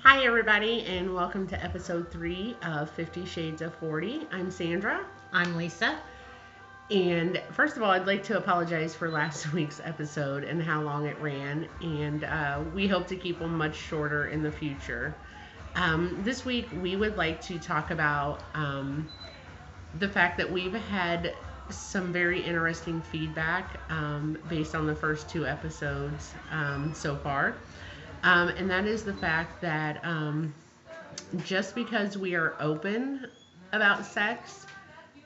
Hi, everybody, and welcome to episode 3 of 50 Shades of 40. I'm Sandra. I'm Lisa. And first of all, I'd like to apologize for last week's episode and how long it ran. And we hope to keep them much shorter in the future. This week, we would like to talk about the fact that we've had some very interesting feedback based on the first 2 episodes so far. And that is the fact that just because we are open about sex,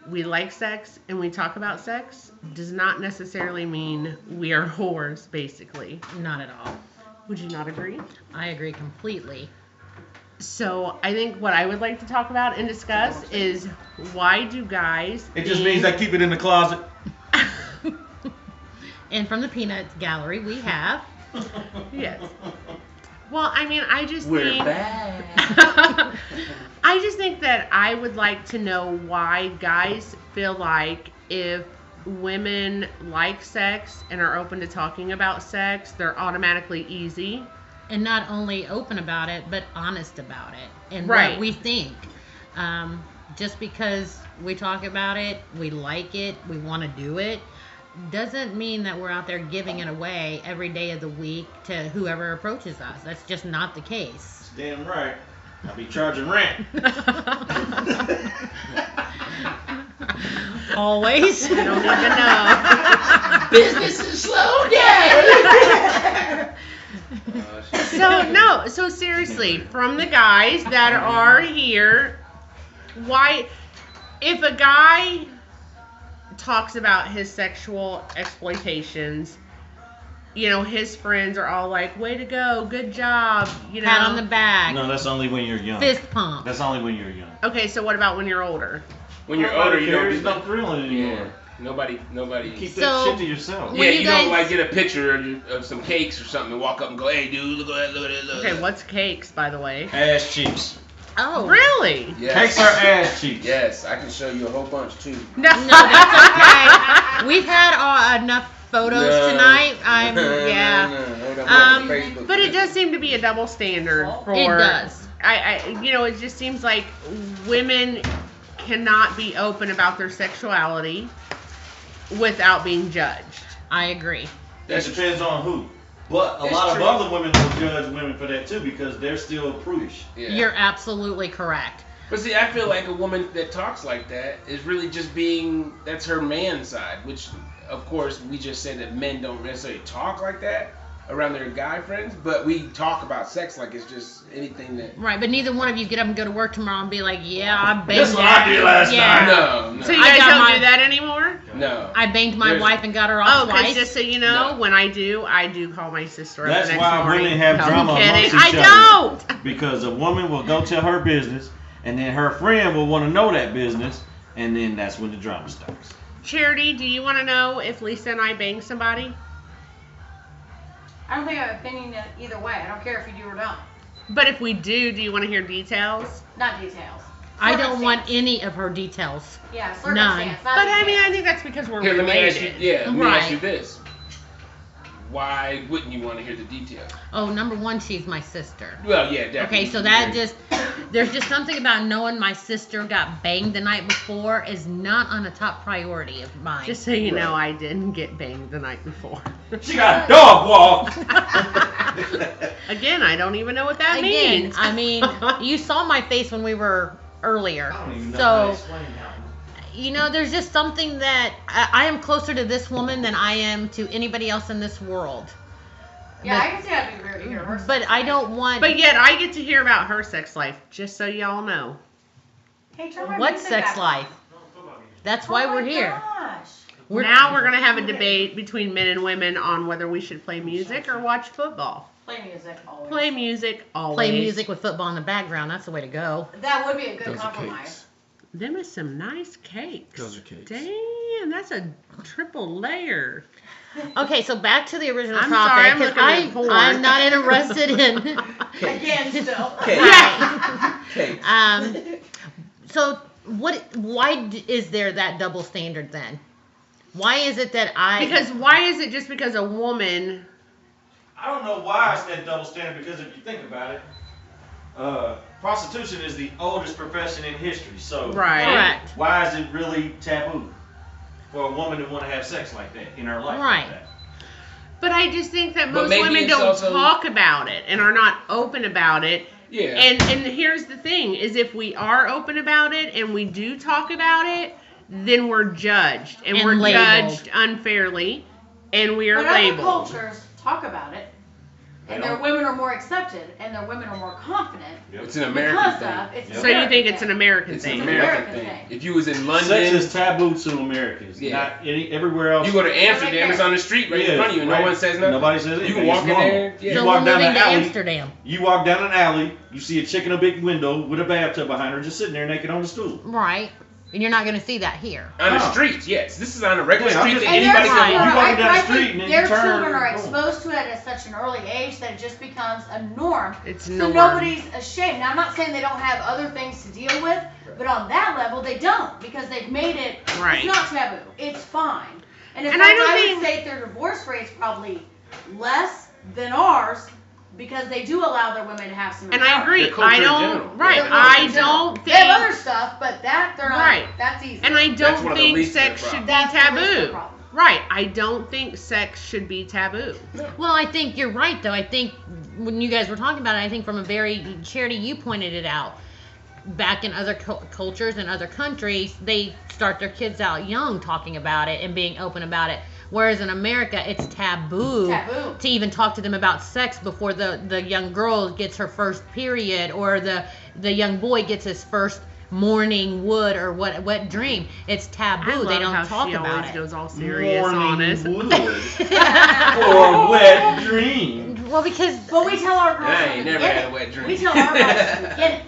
we like sex, and we talk about sex, does not necessarily mean we are whores, basically. Not at all. Would you not agree? I agree completely. So I think what I would like to talk about and discuss is why do guys... It just means I keep it in the closet. And from the Peanuts Gallery, we have... Yes. Well, I mean, I just We're think... back. I just think that I would like to know why guys feel like if women like sex and are open to talking about sex, they're automatically easy. And not only open about it, but honest about it. And Right. what we think. Just because we talk about it, we like it, we want to do it, doesn't mean that we're out there giving it away every day of the week to whoever approaches us. That's just not the case. Damn right. I'll be charging rent. Always. I don't even know. Business is slow down. So seriously, from the guys that are here, why, if a guy talks about his sexual exploitations, you know, his friends are all like, way to go, good job, you know. Pat on the back. No, that's only when you're young. Fist pump. That's only when you're young. Okay, so what about when you're older? When you're older, you don't There's do no that. thrilling anymore. Yeah. Nobody. Keep So- that shit to yourself. When Yeah, you you guys- don't like get a picture of some cakes or something and walk up and go, "Hey, dude, look at that, look at that, look." Okay, what's cakes, by the way? Ass cheeks. Oh. Really? Yes. Cakes are ass cheeks. Yes, I can show you a whole bunch too. No, No, that's okay. We've had enough photos tonight. Yeah. Hold on, Facebook. But it does seem to be a double standard for... It does. It just seems like women cannot be open about their sexuality without being judged. I agree. That depends on who. But a It's lot true. of other women will judge women for that too because they're still prudish. Yeah. You're absolutely correct. But see, I feel like a woman that talks like that is really just being, that's her man side, which, of course, we just said that men don't necessarily talk like that around their guy friends, but we talk about sex like it's just anything that... Right, but neither one of you get up and go to work tomorrow and be like, yeah, I banged That's what I did last yeah. night. No, So you no, guys got don't my- do that anymore? no. I banged my There's- wife and got her Oh, off because twice. just so you know, No. when I do call my sister up That's the next why morning. women have No, drama I'm kidding. amongst each other. I don't! Because a woman will go tell her business, and then her friend will want to know that business, and then that's when the drama starts. Charity, do you want to know if Lisa and I banged somebody? I don't think I have an opinion either way. I don't care if you do or don't. But if we do you want to hear details? Not details. I don't want Circumstance. any of her details. Yeah, None. circumstance. Not But I mean, I details. think that's because we're Here, let me ask you, related. let me ask you Right. this. Why wouldn't you want to hear the details? Oh, number one, she's my sister. Well, yeah, definitely. Okay, so that just, there's just something about knowing my sister got banged the night before is not on a top priority of mine. Just so you know, I didn't get banged the night before. She got dog walk. Again, I don't even know what that Again, means. I mean, you saw my face when we were earlier. I don't even know how to So, explain that one. you know, there's just something that I am closer to this woman than I am to anybody else in this world. Yeah, I can see how it'd be weird to hear her. But I don't want. But yet, I get to hear about her sex life, just so y'all know. Hey, turn my What music sex back on. life? That's why Oh we're my here. Gosh. Now we're going to have a debate between men and women on whether we should play music or watch football. Play music always. Play music always. Play music with football in the background. That's the way to go. That would be a good Those are compromise. cakes. Them is some nice cakes. Those are cakes. Damn, that's a triple layer. Okay, so back to the original I'm topic. sorry, I'm 'cause looking at porn. I'm not interested in. Again, still. Right. Okay. So why is there that double standard then? Why is it that Because why is it just because a woman... I don't know why it's that double standard, because if you think about it, prostitution is the oldest profession in history. So Right. Correct. why is it really taboo for a woman to want to have sex like that in her life? Right. Like that? But I just think that But most maybe women it's don't also- talk about it and are not open about it. Yeah. And here's the thing is if we are open about it and we do talk about it, then we're judged and And we're labeled. judged unfairly and we are But other labeled. cultures talk about it, and They their don't. women are more accepted, and their women are more confident It's an American because thing. of it's. Yep. an So you American think it's an thing. American It's thing? an an American American thing. thing. If you was in Sex London, is taboo to Americans. Yeah. Not everywhere else. you go to Amsterdam, there. it's on the street right in Yeah, front of you, and right. no one says nothing. Nobody says anything. You can walk It's in normal. there. Yeah. You So walk we're down moving the to alley. Amsterdam. You walk down an alley, you see a chick in a big window with a bathtub behind her, just sitting there naked on the stool. Right. And you're not going to see that here. On the Oh. streets, yes. This is on a regular Yeah, I'm street just- that And anybody their Right. can children, You walking down the I street think and then their you turn, children are boom. exposed to it at such an early age that it just becomes a norm. It's So norm. nobody's ashamed. Now I'm not saying they don't have other things to deal with, but on that level they don't because they've made it. Right. It's not taboo. It's fine. And in And fact, I don't I think- would say their divorce rate's probably less than ours because they do allow their women to have some. And I agree. Their culture I in don't. general. Right. Their culture I in general. don't They have other think. stuff, but that they're not. Right. That's easy. And I That's don't one of the think least of their sex should be That's the least of the taboo. problem. Right. I don't think sex should be taboo. Well, I think you're right, though. I think when you guys were talking about it, I think from a very Charity, you pointed it out. Back in other cultures and other countries, they start their kids out young talking about it and being open about it. Whereas in America, it's taboo, Taboo. to even talk to them about sex before the young girl gets her first period or the young boy gets his first morning wood or wet dream. It's taboo. I love They don't how talk she about always it. goes all serious on us. Morning wood or wet dream. Well, because But we tell our girls I from ain't the never beginning. had a wet dream. We tell our girls from the beginning,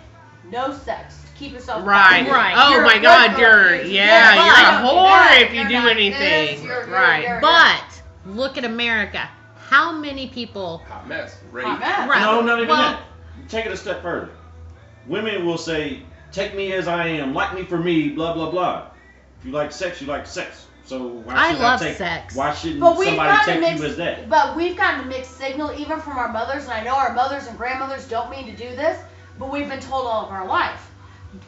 no sex. Keep yourself Right. private. Right. Oh You're a my good God, girl. you're Yeah, you're a don't do whore that. if you You're do not anything. this, you're- Right. But look at America. How many people? Hot mess. Rape. Hot mess. Right. No, not even Well- that. Take it a step further. Women will say, "Take me as I am, like me for me, blah blah blah." If you like sex, you like sex. So why I should love take, sex. Why shouldn't But we've somebody gotten take mixed. you as that? But we've gotten a mixed signal even from our mothers, and I know our mothers and grandmothers don't mean to do this, but we've been told all of our life.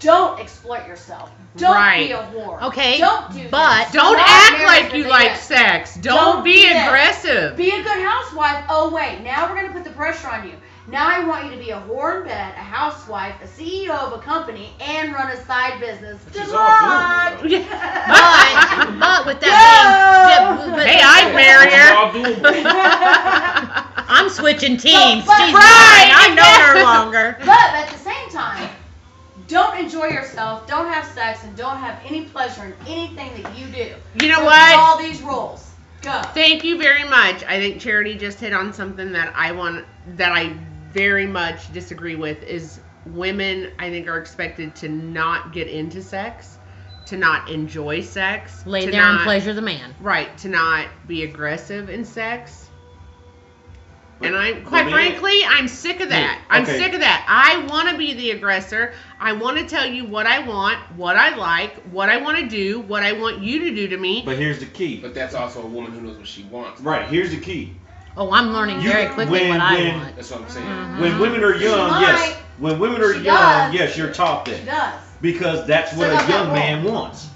Don't exploit yourself. Don't Right. be a whore. Okay, Don't do but- this. Don't Not act married like to you the like yes. sex. Don't Don't be do that. aggressive. Be a good housewife. Oh wait, now we're gonna put the pressure on you. Now I want you to be a whore in bed, a housewife, a CEO of a company, and run a side business. Which Good is all luck. doable, But with that being, but, Hey, I'd marry It's her. all doable. I'm switching teams. But- She's right. mine. I know her longer. But at the same time, don't enjoy yourself, don't have sex, and don't have any pleasure in anything that you do. You know Go what? through all these rules. Go. Thank you very much. I think Charity just hit on something that I very much disagree with is women I think are expected to not get into sex, to not enjoy sex, Lay to there and not- pleasure the man. Right, to not be aggressive in sex. And I'm quite man- frankly, I'm sick of that. Yeah, I'm okay. sick of that. I want to be the aggressor. I want to tell you what I want, what I like, what I want to do, what I want you to do to me. But here's the key. But that's also a woman who knows what she wants. Right, here's the key. Oh, I'm learning very quickly what I want. That's what I'm saying. When women are young, She yes. might. When women are She young, does. yes, you're taught She that. does. Because that's what Set up a that young role. man wants.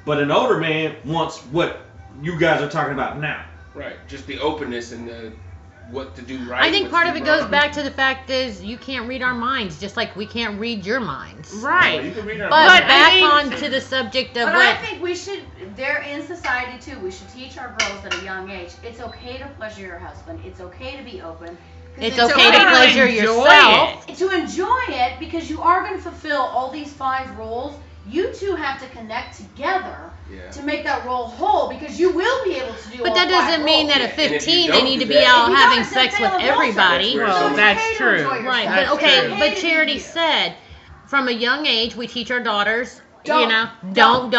But an older man wants what you guys are talking about now. Right. Just the openness and the what to do right. I think what part to of do it goes wrong. back to the fact is you can't read our minds, just like we can't read your minds. You Right. can read our But But I back think- on to the subject of But I what think we should, they're in society too, we should teach our girls at a young age, it's okay to pleasure your husband, it's okay to be open. 'cause it's okay to okay to pleasure enjoy yourself. to enjoy it because you are going to fulfill all these 5 roles. You two have to connect together Yeah. to make that role whole because you will be able to do But all that 5 doesn't mean roles. that at Yeah, and if you 15 they don't need do to be that- out If you having don't, sex then with fail the culture. everybody. That's Well, So that's okay to true. enjoy Right, yourself. but okay, true. but to Charity be you. said from a young age we teach our daughters, you Don't, know, don't,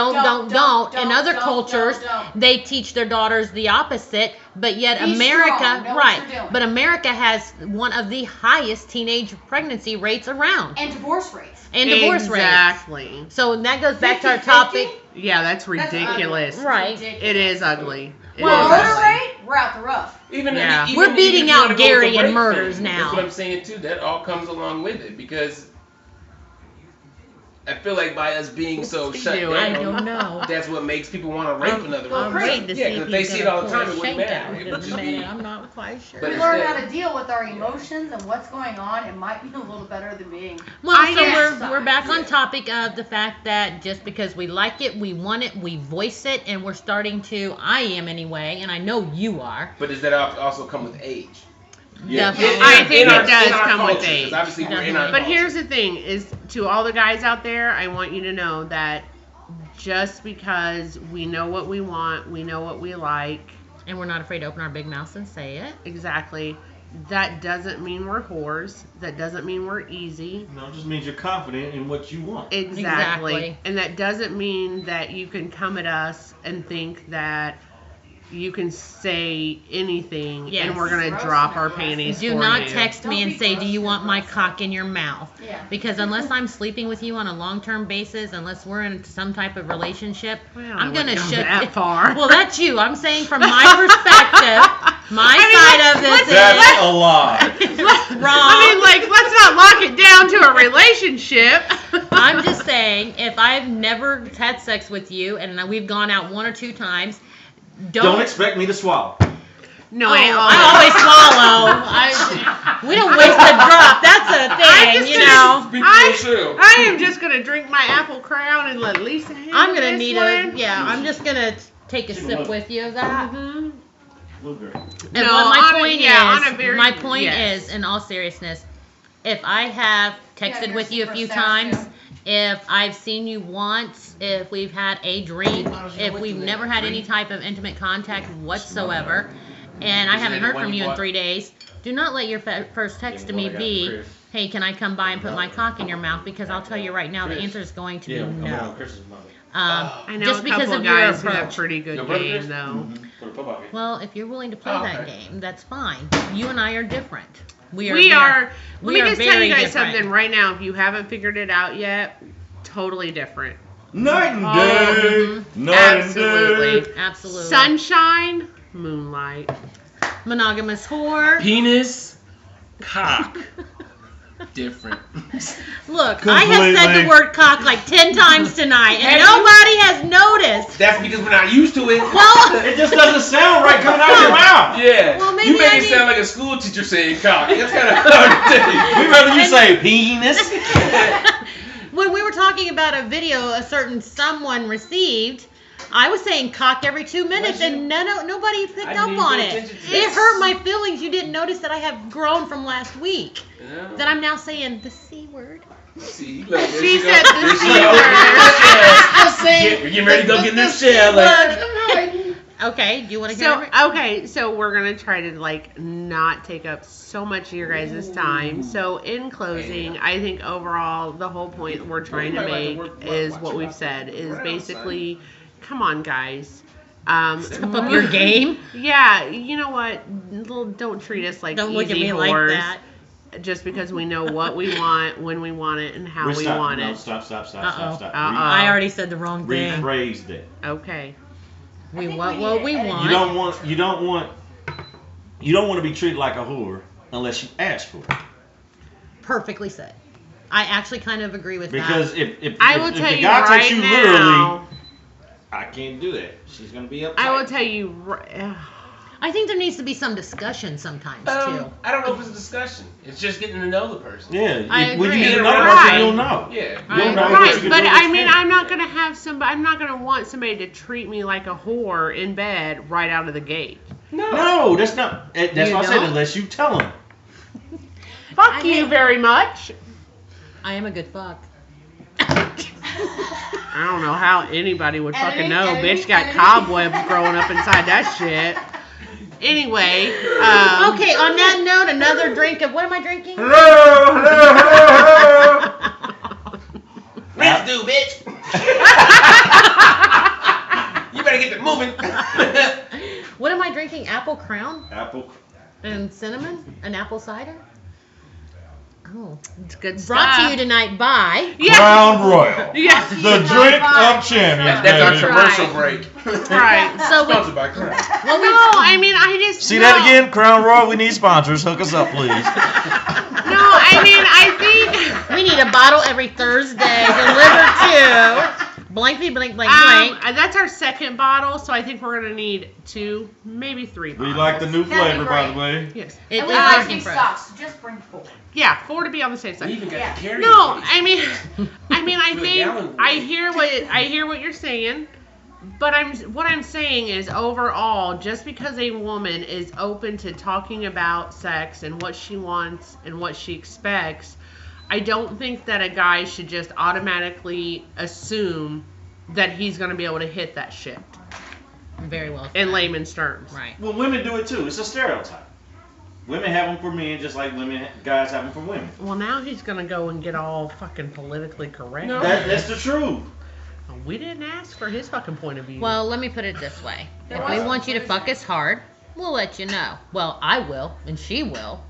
don't. In other don't, cultures, don't. they teach their daughters the opposite, but yet Be America, strong, know what right? you're doing. But America has one of the highest teenage pregnancy rates around And divorce rates. and divorce rates. Exactly. So that goes back to our 50-50? topic. Yeah, that's That's ugly. ridiculous. Right. Ridiculous. It is ugly. Well, is. murder rate, we're out the rough. Even, Yeah. even We're even beating if you out wanna go with Gary the in rape murders thing, now. That's what I'm saying too. That all comes along with it because I feel like by us being so What's he shut doing? I down, don't know. that's what makes people want to rape another I'm person. waiting to Yeah, see 'cause if if they he's see it gonna all the pull time, a it wouldn't shank matter. out It in would a just minute. be. I'm not quite sure. But We learn how to deal with our emotions and what's going on. It might be a little better than being. Well, I so guess- we're back on Yeah. topic of the fact that just because we like it, we want it, we voice it, and we're starting to. I am anyway, and I know you are. But does that also come with age? Definitely. I think In it our- does in our come with culture, 'cause age. Obviously, we're in our But culture. here's the thing: is to all the guys out there, I want you to know that just because we know what we want, we know what we like, And we're not afraid to open our big mouths and say it. exactly. That doesn't mean we're whores. That doesn't mean we're easy. No, it just means you're confident in what you want. Exactly. Exactly. And that doesn't mean that you can come at us and think that you can say anything Yes. and we're going to Gross drop our enough. panties Do for not you. text me Don't and be say, gross "Do you want and my gross. cock in your mouth?" Yeah. Because unless I'm sleeping with you on a long-term basis, unless we're in some type of relationship, Well, I'm I gonna wouldn't go shut that far. Well, that's you. I'm saying from my perspective, my side of this That's a lie. wrong. I mean, like, let's not lock it down to a relationship. I'm just saying, if I've never had sex with you and we've gone out one or two times, Don't expect me to swallow. No, Oh, I I always swallow. We don't waste a drop. That's a I'm thing, just you gonna- know. Speak I- for yourself. I am just gonna drink my apple crown and let Lisa handle I'm gonna this need one. I'm just gonna take a She sip will. with you of that. Mhm. Little girl. And No, what my on a- point yeah, is, on a very- my point yes. is, in all seriousness, if I have texted you're with you a few super times, sassy. if I've seen you once, if we've had a drink, Might as well if wait we've till never that had any drink. type of intimate contact whatsoever, and I Is haven't it the heard one from you you in bought? 3 days, do not let your first text to me be, "Hey, can I come by and put my cock in your mouth?" Because I'll tell you right now, the answer is going to be no. Chris's mother. I know Just a because couple of of your guys who have approach. pretty good Your brother game, Chris? though. For the football game. Well, if you're willing to play Oh, that okay. game, that's fine. You and I are different. We We are. Let we me are just tell very you guys different. something right now. If you haven't figured it out yet, totally different. Night and Oh, day. Night Absolutely. and day. Absolutely. Sunshine, moonlight. Monogamous whore. Penis, cock, different. Look, I have said Completely. the word cock like 10 times tonight, and Have you? nobody has noticed. That's because we're not used to it. Well, It just doesn't sound right coming out of your mouth. Yeah. Well, maybe you make I it need- sound like a school teacher saying cock. That's kind of hard to take. We'd rather you say penis. when we were talking about a video a certain someone received, I was saying cock every 2 minutes, Was you? and nobody picked I up didn't on pay it. attention to It this. hurt my feelings. You didn't notice that I have grown from last week. Yeah. That I'm now saying the C word. See, look, there She go. said the There she C go. word. We're getting ready to go get in the shell. Like, Okay, do you want to hear So it? okay, so we're gonna try to like not take up so much of your guys' time. So in closing, I think overall the whole point we're trying to might like to make work- is watch what your we've mouth. said is Right on, basically, come on guys. Step up your game. Yeah, you know what? Don't treat us like Don't easy look at me whores like that. just because we know what we want, when we want it, and how we Stop. want No, it. stop. Uh-oh. Uh-oh. I already said the wrong thing. Rephrased it. Okay. We think want we what need we to edit. want. You don't want to be treated like a whore unless you ask for it. Perfectly said. I actually kind of agree with Because that. if I will if tell the you guy right takes you now. literally, I can't do that. She's gonna be uptight. I will tell you. I think there needs to be some discussion sometimes too. I don't know if it's a discussion. It's just getting to know the person. Yeah, I when you agree. get to know the Right. person, you'll know. Yeah. I You'll know agree. what you Right, can but do I with mean, it. I'm not gonna have somebody. I'm not gonna want somebody to treat me like a whore in bed right out of the gate. No, that's not. That's You what I said. don't? Unless you tell him. Fuck you very much. I am a good fuck. I don't know how anybody would fucking Editing, know. editing, Bitch got editing. cobwebs growing up inside that shit. Anyway, Okay, on that note, another drink of what am I drinking? Hello, hello, hello. Let's do, bitch. You better get to moving. What am I drinking? Apple Crown Apple. and cinnamon? An apple cider? Oh. It's good stuff. Brought to you tonight by. Yes. Crown Royal. Yes. The drink of champions, That's our baby. commercial Right. break. Right. So we, Sponsored by Crown. well, we, No, I mean, I just. See no. that again? Crown Royal, we need sponsors. Hook us up, please. No, I mean, I think. we need a bottle every Thursday delivered to blankety blank blank blank. That's our second bottle, so I think we're gonna need 2, maybe 3 We bottles. like the new That'd be flavor, by great. the way. Yes. It And is we like working big for us. stocks, so just bring 4. Yeah, 4 to be on the safe We side. even got Yeah. the carry. No, case. I mean, I With a think gallon. I hear what you're saying, but what I'm saying is overall, just because a woman is open to talking about sex and what she wants and what she expects, I don't think that a guy should just automatically assume that he's going to be able to hit that shit Very well said. in layman's terms. Right. Well, women do it too. It's a stereotype. Women have them for men just like guys have them for women. Well, now he's going to go and get all fucking politically correct. No. That's the truth. We didn't ask for his fucking point of view. Well, let me put it this way. There If was we want you to some fuck us hard, we'll let you know. Well, I will, and she will.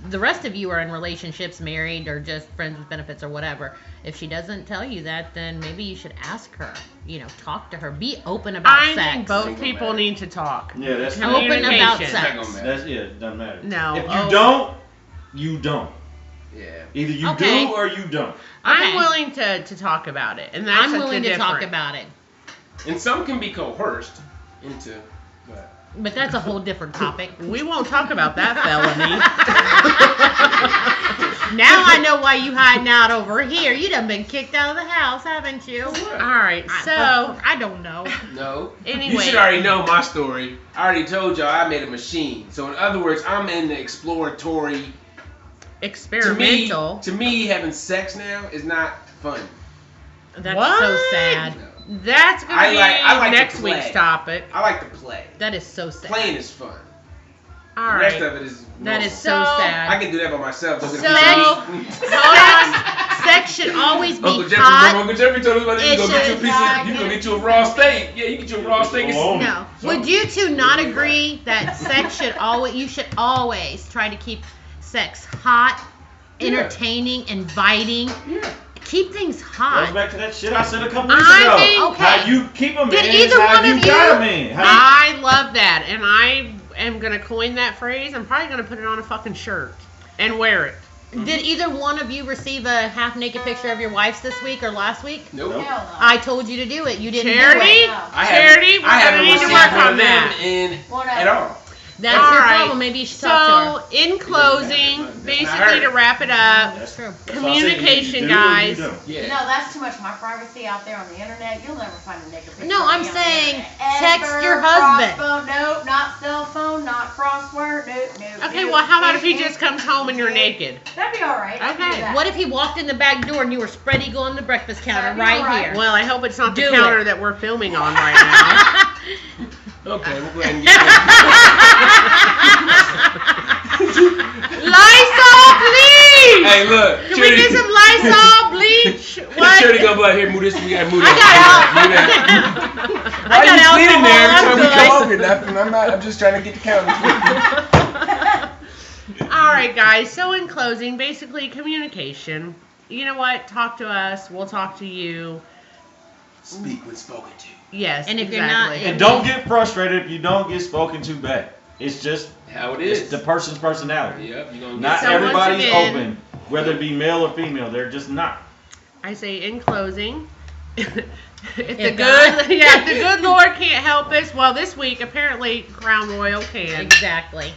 The rest of you are in relationships, married, or just friends with benefits or whatever. If she doesn't tell you that, then maybe you should ask her. Talk to her. Be open about I sex. think both Ain't gonna people matter. need to talk. Yeah, that's Open about Communication. It's not sex. gonna matter. That's it doesn't matter. No. If you Oh. don't, you don't. Yeah. Either you Okay. do or you don't. I'm Okay. willing to talk about it, and that's I'm willing the to talk difference. about it. And some can be coerced into, but But that's a whole different topic. We won't talk about that felony. Now I know why you hiding out over here. You done been kicked out of the house, haven't you? All right, so I don't know. no. You Anyway. should already know my story. I already told y'all I made a machine. So in other words, I'm in the exploratory. experimental. To me, having sex now is not fun. That's What? so sad. No. That's gonna be I like to next play. week's topic. I like to play. That is so sad. Playing is fun. All The right. rest of it is That normal. is so So, sad. I can do that by myself. Don't get So- a piece of meat. Hold on. Sex should always be Uncle Jeffrey, hot. remember Uncle Jeffrey told us about this. You It go get you a should piece of, you go get you a raw steak. Yeah, you get you a raw steak. and Oh. No. Would you two not agree that sex should always, you should always try to keep sex hot, entertaining, inviting. Yeah. Keep things Goes hot. back to that shit I said a couple weeks I ago. think- Okay. How you keep a man Did is either how one you of got you- a man. How I love that, and I am gonna coin that phrase. I'm probably gonna put it on a fucking shirt and wear it. Did either one of you receive a half-naked picture of your wives this week or last week? Nope. Nope. Hell no. I told you to do it. You didn't Charity? do it. I Charity, we're I haven't gonna need to received work one on of them that. in Whatever. at all. That's All your right. problem. Maybe you should talk So, in closing, That's not basically to her. wrap it up, That's True. that's why I said you Communication, do or you guys. don't. Yeah. No, that's too much of my privacy out there on the internet. You'll never find a naked picture. No, of I'm me on saying the internet. text Ever. your husband. Crossphone, nope, not cell phone, not crossword, nope. okay, well, how about if he just comes home and you're naked? That'd be alright. I can Okay. do that. What if he walked in the back door and you were spread eagle on the breakfast counter That'd be right alright. here? Well, I hope it's not the Do counter it. that we're filming on right now. Okay, we'll go ahead and get Lysol, please! Hey, look. Can we get some Lysol bleach? Shirley What? gonna be like, here, move this. We gotta move I that. got Move that. I Why got you cleaning there every alcohol, time we I'm come over? Nothing. I'm not. I'm just trying to get the counter. All right, guys. So in closing, basically communication. You know what? Talk to us. We'll talk to you. Speak when spoken to. Yes. And if you're not- exactly. And don't get frustrated if you don't get spoken to back. It's just How it it's is. the person's personality. Yep. You gonna Not So get once everybody's again- open, whether it be male or female. They're just not. I say in closing, if the If good, God- yeah, if the good Lord can't help us, well, this week apparently Crown Royal can. Exactly.